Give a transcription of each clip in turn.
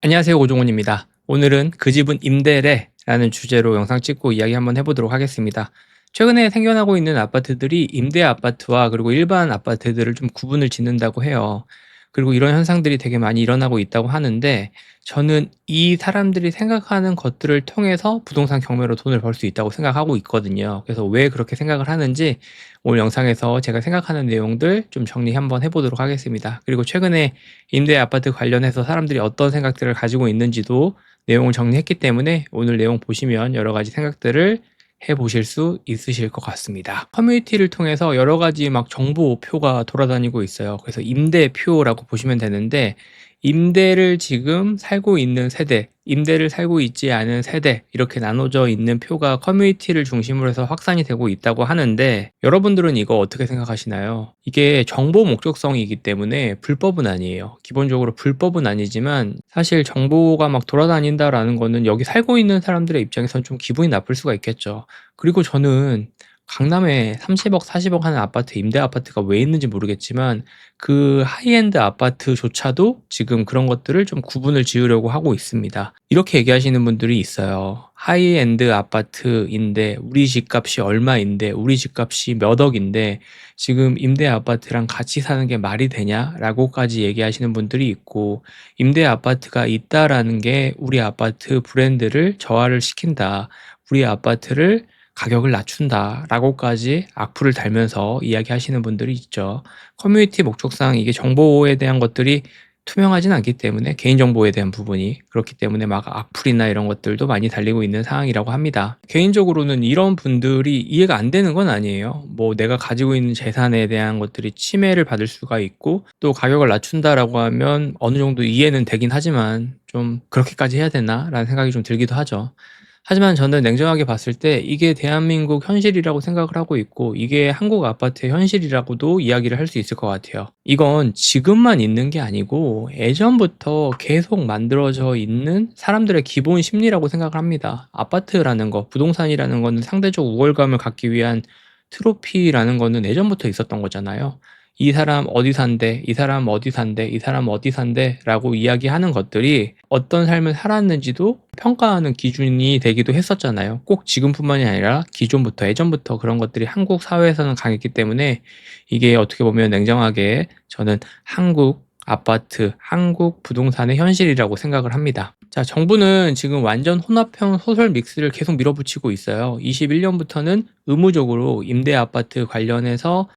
안녕하세요. 오종훈입니다. 오늘은 그 집은 임대래 라는 주제로 영상 찍고 이야기 한번 해보도록 하겠습니다. 최근에 생겨나고 있는 아파트들이 임대 아파트와 그리고 일반 아파트들을 좀 구분을 짓는다고 해요. 그리고 이런 현상들이 되게 많이 일어나고 있다고 하는데, 저는 이 사람들이 생각하는 것들을 통해서 부동산 경매로 돈을 벌 수 있다고 생각하고 있거든요. 그래서 왜 그렇게 생각을 하는지 오늘 영상에서 제가 생각하는 내용들 좀 정리 한번 해보도록 하겠습니다. 그리고 최근에 임대 아파트 관련해서 사람들이 어떤 생각들을 가지고 있는지도 내용을 정리했기 때문에 오늘 내용 보시면 여러 가지 생각들을 해 보실 수 있으실 것 같습니다. 커뮤니티를 통해서 여러 가지 막 정보표가 돌아다니고 있어요. 그래서 임대표라고 보시면 되는데, 임대를 지금 살고 있는 세대, 임대를 살고 있지 않은 세대, 이렇게 나눠져 있는 표가 커뮤니티를 중심으로 해서 확산이 되고 있다고 하는데, 여러분들은 이거 어떻게 생각하시나요? 이게 정보 목적성이기 때문에 불법은 아니에요. 기본적으로 불법은 아니지만 사실 정보가 막 돌아다닌다라는 거는 여기 살고 있는 사람들의 입장에선 좀 기분이 나쁠 수가 있겠죠. 그리고 저는 강남에 30억, 40억 하는 아파트, 임대 아파트가 왜 있는지 모르겠지만 그 하이엔드 아파트조차도 지금 그런 것들을 좀 구분을 지으려고 하고 있습니다. 이렇게 얘기하시는 분들이 있어요. 하이엔드 아파트인데 우리 집값이 얼마인데, 우리 집값이 몇 억인데 지금 임대 아파트랑 같이 사는 게 말이 되냐라고까지 얘기하시는 분들이 있고, 임대 아파트가 있다라는 게 우리 아파트 브랜드를 저하를 시킨다, 우리 아파트를 가격을 낮춘다라고까지 악플을 달면서 이야기하시는 분들이 있죠. 커뮤니티 목적상 이게 정보에 대한 것들이 투명하진 않기 때문에, 개인정보에 대한 부분이 그렇기 때문에 막 악플이나 이런 것들도 많이 달리고 있는 상황이라고 합니다. 개인적으로는 이런 분들이 이해가 안 되는 건 아니에요. 뭐 내가 가지고 있는 재산에 대한 것들이 침해를 받을 수가 있고, 또 가격을 낮춘다라고 하면 어느 정도 이해는 되긴 하지만 좀 그렇게까지 해야 되나 라는 생각이 좀 들기도 하죠. 하지만 저는 냉정하게 봤을 때 이게 대한민국 현실이라고 생각을 하고 있고, 이게 한국 아파트의 현실이라고도 이야기를 할 수 있을 것 같아요. 이건 지금만 있는 게 아니고 예전부터 계속 만들어져 있는 사람들의 기본 심리라고 생각을 합니다. 아파트라는 거, 부동산이라는 거는 상대적 우월감을 갖기 위한 트로피라는 거는 예전부터 있었던 거잖아요. 이 사람 어디 산대, 이 사람 어디 산대, 이 사람 어디 산대 라고 이야기하는 것들이 어떤 삶을 살았는지도 평가하는 기준이 되기도 했었잖아요. 꼭 지금뿐만이 아니라 기존부터, 예전부터 그런 것들이 한국 사회에서는 강했기 때문에, 이게 어떻게 보면 냉정하게 저는 한국 아파트, 한국 부동산의 현실이라고 생각을 합니다. 자, 정부는 지금 완전 혼합형 소설 믹스를 계속 밀어붙이고 있어요. 21년부터는 의무적으로 임대 아파트 관련해서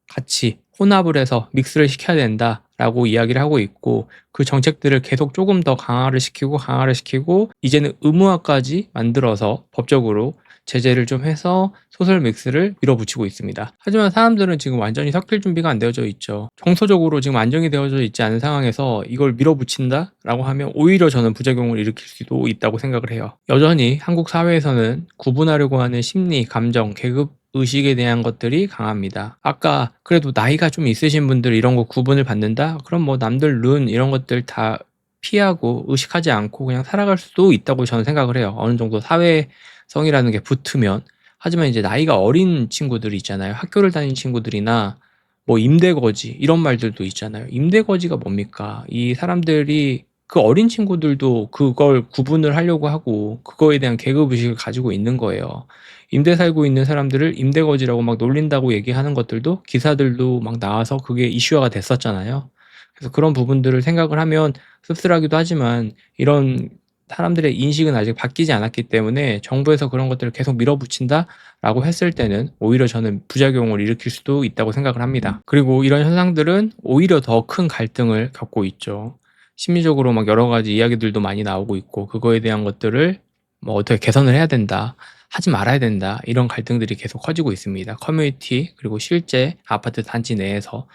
같이 혼합을 해서 믹스를 시켜야 된다라고 이야기를 하고 있고, 그 정책들을 계속 조금 더 강화를 시키고 이제는 의무화까지 만들어서 법적으로 제재를 좀 해서 소설 믹스를 밀어붙이고 있습니다. 하지만 사람들은 지금 완전히 섞일 준비가 안 되어져 있죠. 정서적으로 지금 안정이 되어져 있지 않은 상황에서 이걸 밀어붙인다라고 하면 오히려 저는 부작용을 일으킬 수도 있다고 생각을 해요. 여전히 한국 사회에서는 구분하려고 하는 심리, 감정, 계급 의식에 대한 것들이 강합니다. 아까 그래도 나이가 좀 있으신 분들 이런 거 구분을 받는다? 그럼 뭐 남들 눈 이런 것들 다 피하고 의식하지 않고 그냥 살아갈 수도 있다고 저는 생각을 해요. 어느 정도 사회성이라는 게 붙으면. 하지만 이제 나이가 어린 친구들이 있잖아요. 학교를 다닌 친구들이나 뭐 임대거지 이런 말들도 있잖아요. 임대거지가 뭡니까? 이 사람들이, 그 어린 친구들도 그걸 구분을 하려고 하고 그거에 대한 계급의식을 가지고 있는 거예요. 임대 살고 있는 사람들을 임대거지라고 막 놀린다고 얘기하는 것들도 기사들도 막 나와서 그게 이슈화가 됐었잖아요. 그래서 그런 부분들을 생각을 하면 씁쓸하기도 하지만, 이런 사람들의 인식은 아직 바뀌지 않았기 때문에 정부에서 그런 것들을 계속 밀어붙인다라고 했을 때는 오히려 저는 부작용을 일으킬 수도 있다고 생각을 합니다. 그리고 이런 현상들은 오히려 더 큰 갈등을 겪고 있죠. 심리적으로 막 여러 가지 이야기들도 많이 나오고 있고, 그거에 대한 것들을 뭐 어떻게 개선을 해야 된다, 하지 말아야 된다, 이런 갈등들이 계속 커지고 있습니다. 커뮤니티 그리고 실제 아파트 단지 내에서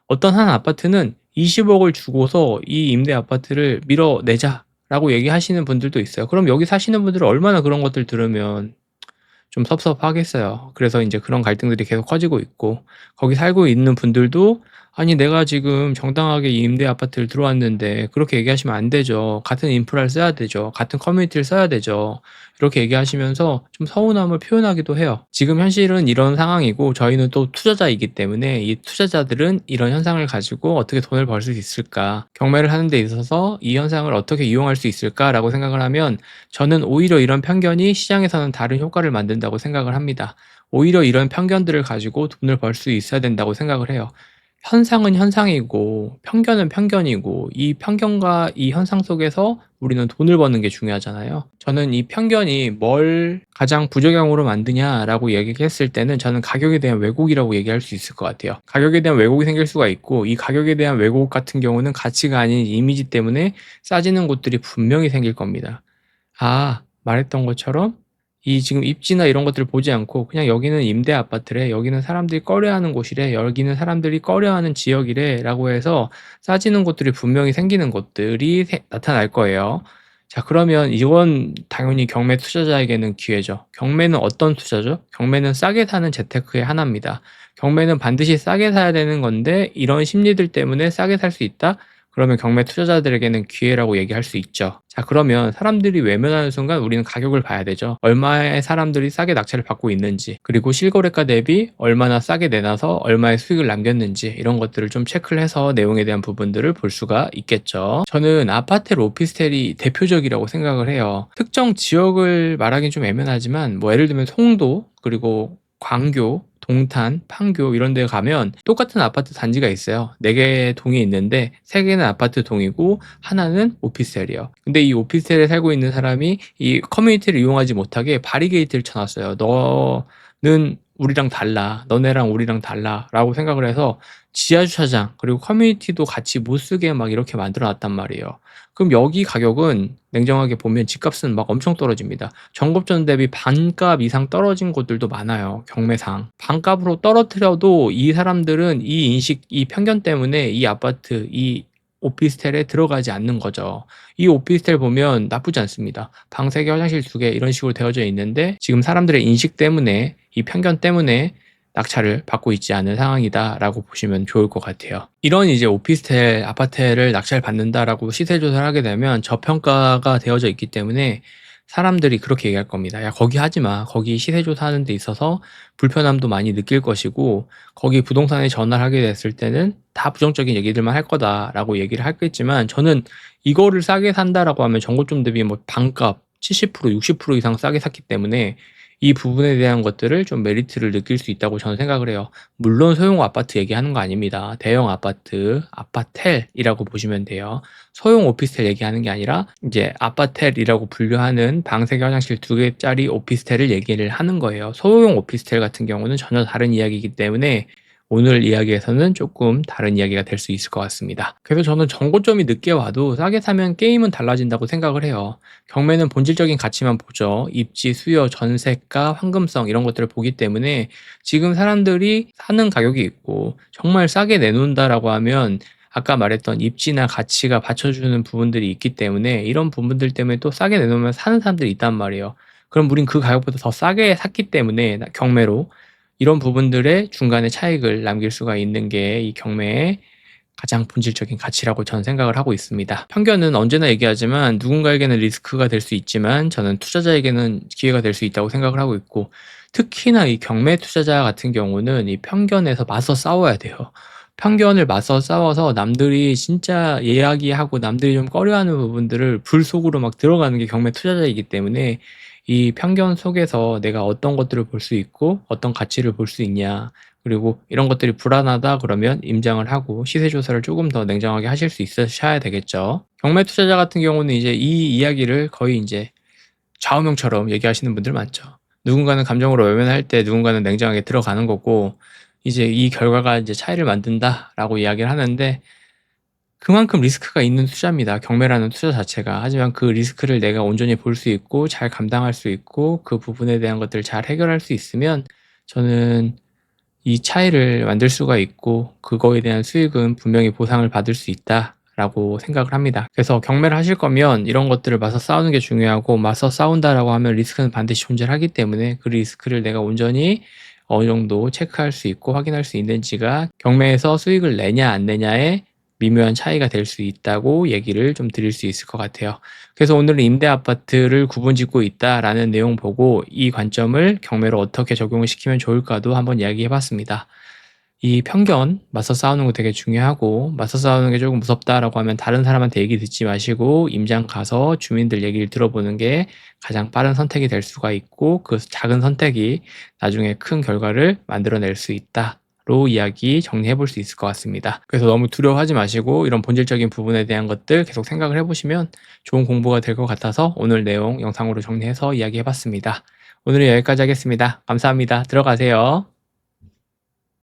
어떤 한 아파트는 20억을 주고서 이 임대 아파트를 밀어내자라고 얘기하시는 분들도 있어요. 그럼 여기 사시는 분들은 얼마나 그런 것들 들으면 좀 섭섭하겠어요. 그래서 이제 그런 갈등들이 계속 커지고 있고, 거기 살고 있는 분들도 "아니 내가 지금 정당하게 이 임대 아파트를 들어왔는데 그렇게 얘기하시면 안 되죠. 같은 인프라를 써야 되죠. 같은 커뮤니티를 써야 되죠." 이렇게 얘기하시면서 좀 서운함을 표현하기도 해요. 지금 현실은 이런 상황이고 저희는 또 투자자이기 때문에 이 투자자들은 이런 현상을 가지고 '어떻게 돈을 벌 수 있을까? 경매를 하는 데 있어서 이 현상을 어떻게 이용할 수 있을까?'라고 생각을 하면 저는 오히려 이런 편견이 시장에서는 다른 효과를 만든다고 생각을 합니다. 오히려 이런 편견들을 가지고 돈을 벌 수 있어야 된다고 생각을 해요. 현상은 현상이고 편견은 편견이고 이 편견과 이 현상 속에서 우리는 돈을 버는 게 중요하잖아요. 저는 이 편견이 뭘 가장 부작용으로 만드냐라고 얘기했을 때는 저는 가격에 대한 왜곡이라고 얘기할 수 있을 것 같아요. 가격에 대한 왜곡이 생길 수가 있고 이 가격에 대한 왜곡 같은 경우는 가치가 아닌 이미지 때문에 싸지는 곳들이 분명히 생길 겁니다. 말했던 것처럼 이 지금 입지나 이런 것들을 보지 않고 그냥 여기는 임대 아파트래, 여기는 사람들이 꺼려하는 곳이래, 여기는 사람들이 꺼려하는 지역이래라고 해서 싸지는 곳들이 분명히 생기는 것들이 나타날 거예요. 자, 그러면 이건 당연히 경매 투자자에게는 기회죠. 경매는 어떤 투자죠? 경매는 싸게 사는 재테크의 하나입니다. 경매는 반드시 싸게 사야 되는 건데 이런 심리들 때문에 싸게 살 수 있다? 그러면 경매 투자자들에게는 기회라고 얘기할 수 있죠. 자, 그러면 사람들이 외면하는 순간 우리는 가격을 봐야 되죠. 얼마의 사람들이 싸게 낙찰을 받고 있는지, 그리고 실거래가 대비 얼마나 싸게 내놔서 얼마의 수익을 남겼는지 이런 것들을 좀 체크를 해서 내용에 대한 부분들을 볼 수가 있겠죠. 저는 아파트 오피스텔이 대표적이라고 생각을 해요. 특정 지역을 말하기는 좀 애매하지만 뭐 예를 들면 송도, 그리고 광교, 동탄, 판교 이런 데 가면 똑같은 아파트 단지가 있어요. 4개의 동이 있는데 3개는 아파트 동이고 하나는 오피스텔이에요. 근데 이 오피스텔에 살고 있는 사람이 이 커뮤니티를 이용하지 못하게 바리게이트를 쳐놨어요. "너는 우리랑 달라. 너네랑 우리랑 달라." 라고 생각을 해서 지하 주차장 그리고 커뮤니티도 같이 못 쓰게 막 이렇게 만들어 놨단 말이에요. 그럼 여기 가격은 냉정하게 보면 집값은 막 엄청 떨어집니다. 전곱전 대비 반값 이상 떨어진 곳들도 많아요, 경매상. 반값으로 떨어뜨려도 이 사람들은 이 인식, 이 편견 때문에 이 아파트, 이 오피스텔에 들어가지 않는 거죠. 이 오피스텔 보면 나쁘지 않습니다. 방 3개, 화장실 2개 이런 식으로 되어져 있는데 지금 사람들의 인식 때문에, 이 편견 때문에 낙찰을 받고 있지 않은 상황이다라고 보시면 좋을 것 같아요. 이런 이제 오피스텔, 아파트를 낙찰 받는다라고 시세 조사를 하게 되면 저평가가 되어져 있기 때문에 사람들이 그렇게 얘기할 겁니다. "야, 거기 하지 마. 거기 시세 조사하는 데 있어서 불편함도 많이 느낄 것이고 거기 부동산에 전화를 하게 됐을 때는 다 부정적인 얘기들만 할 거다."라고 얘기를 하겠지만 저는 이거를 싸게 산다라고 하면 전고점 대비 뭐 반값 70% 60% 이상 싸게 샀기 때문에 이 부분에 대한 것들을 좀 메리트를 느낄 수 있다고 저는 생각을 해요. 물론 소형 아파트 얘기하는 거 아닙니다. 대형 아파트, 아파텔이라고 보시면 돼요. 소형 오피스텔 얘기하는 게 아니라 이제 아파텔이라고 분류하는 방 3개, 화장실 2개짜리 오피스텔을 얘기를 하는 거예요. 소형 오피스텔 같은 경우는 전혀 다른 이야기이기 때문에 오늘 이야기에서는 조금 다른 이야기가 될 수 있을 것 같습니다. 그래서 저는 정고점이 늦게 와도 싸게 사면 게임은 달라진다고 생각을 해요. 경매는 본질적인 가치만 보죠. 입지, 수요, 전세가, 황금성 이런 것들을 보기 때문에 지금 사람들이 사는 가격이 있고 정말 싸게 내놓는다라고 하면 아까 말했던 입지나 가치가 받쳐주는 부분들이 있기 때문에 이런 부분들 때문에 또 싸게 내놓으면 사는 사람들이 있단 말이에요. 그럼 우린 그 가격보다 더 싸게 샀기 때문에 경매로 이런 부분들의 중간에 차익을 남길 수가 있는 게 이 경매의 가장 본질적인 가치라고 저는 생각을 하고 있습니다. 편견은 언제나 얘기하지만 누군가에게는 리스크가 될 수 있지만 저는 투자자에게는 기회가 될 수 있다고 생각을 하고 있고 특히나 이 경매 투자자 같은 경우는 이 편견에서 맞서 싸워야 돼요. 편견을 맞서 싸워서 남들이 진짜 이야기하고 남들이 좀 꺼려하는 부분들을 불 속으로 막 들어가는 게 경매 투자자이기 때문에 이 편견 속에서 내가 어떤 것들을 볼 수 있고 어떤 가치를 볼 수 있냐, 그리고 이런 것들이 불안하다 그러면 임장을 하고 시세 조사를 조금 더 냉정하게 하실 수 있으셔야 되겠죠. 경매 투자자 같은 경우는 이제 이 이야기를 거의 이제 좌우명처럼 얘기하시는 분들 많죠. 누군가는 감정으로 외면할 때 누군가는 냉정하게 들어가는 거고 이제 이 결과가 이제 차이를 만든다라고 이야기를 하는데 그만큼 리스크가 있는 투자입니다, 경매라는 투자 자체가. 하지만 그 리스크를 내가 온전히 볼 수 있고 잘 감당할 수 있고 그 부분에 대한 것들을 잘 해결할 수 있으면 저는 이 차이를 만들 수가 있고 그거에 대한 수익은 분명히 보상을 받을 수 있다라고 생각을 합니다. 그래서 경매를 하실 거면 이런 것들을 맞서 싸우는 게 중요하고 맞서 싸운다라고 하면 리스크는 반드시 존재를 하기 때문에 그 리스크를 내가 온전히 어느 정도 체크할 수 있고 확인할 수 있는지가 경매에서 수익을 내냐 안 내냐의 미묘한 차이가 될 수 있다고 얘기를 좀 드릴 수 있을 것 같아요. 그래서 오늘은 임대 아파트를 구분짓고 있다라는 내용 보고 이 관점을 경매로 어떻게 적용을 시키면 좋을까도 한번 이야기해 봤습니다. 이 편견, 맞서 싸우는 거 되게 중요하고, 맞서 싸우는 게 조금 무섭다라고 하면 다른 사람한테 얘기 듣지 마시고 임장 가서 주민들 얘기를 들어보는 게 가장 빠른 선택이 될 수가 있고, 그 작은 선택이 나중에 큰 결과를 만들어낼 수 있다로 이야기 정리해 볼 수 있을 것 같습니다. 그래서 너무 두려워하지 마시고 이런 본질적인 부분에 대한 것들 계속 생각을 해보시면 좋은 공부가 될 것 같아서 오늘 내용 영상으로 정리해서 이야기해 봤습니다. 오늘은 여기까지 하겠습니다. 감사합니다. 들어가세요.